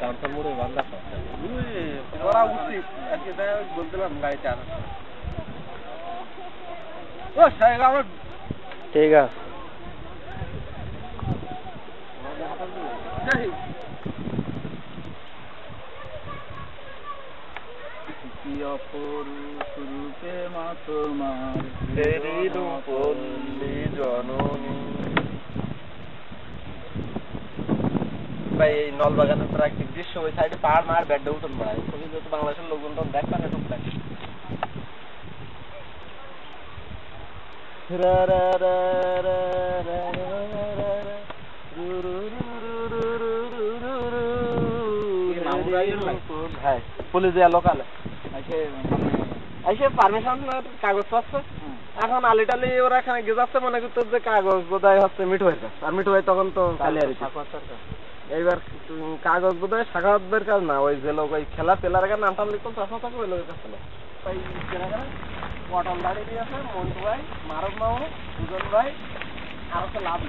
গামছা মুড়ে বান্ধা করা উচিত আজকে তাই বলছিলাম গাড়িতে আনা ও সাহেব আমার ঠিক আছে কি অপরূপ রূপে মা তোমার দেবী রূপল্লী জননী ভাই এই নলবাগানের প্রাকৃতিক দৃশ্য ওই সাইডে পাহাড় মার বেডে উঠুন বেড়ায় ছবি যেহেতু বাংলাদেশের লোকজন তো দেখবে না টুকটাক হ্যাঁ পুলিশ লোকালে পারমিশন কাগজ পাচ্ছে এখন আলি টালি ওরা এখানে গেজাচ্ছে মনে করতো যে কাগজ বোধহয় হচ্ছে মিঠু হয়ে আর মিঠু হয় তখন তো এইবার কাগজ বোধহয় সাকাতের কাজ না ওই যে লোক ওই খেলা পেলার কাছে নামটাম লিখতো চশমা থাকে ওই লোকের কাছে ওই পটল দাঁড়িয়ে দিয়েছে মন্টু ভাই মারব মামু দুজন ভাই আর হচ্ছে লাভ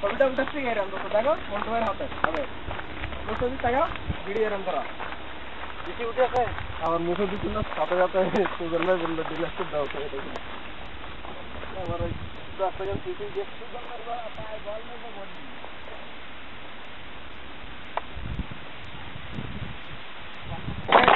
ছবিটা উঠাচ্ছি এরম তো দেখো মন্টু ভাইয়ের হাতে হবে বুঝতে টাকা ভিডিও এরম করা বেশি উঠে আছে আমার মুখে দিচ্ছিল সাথে সাথে সুজন ভাই বললো ডিলার দাও আমার ওই 10 সেকেন্ড সিটি দেখছি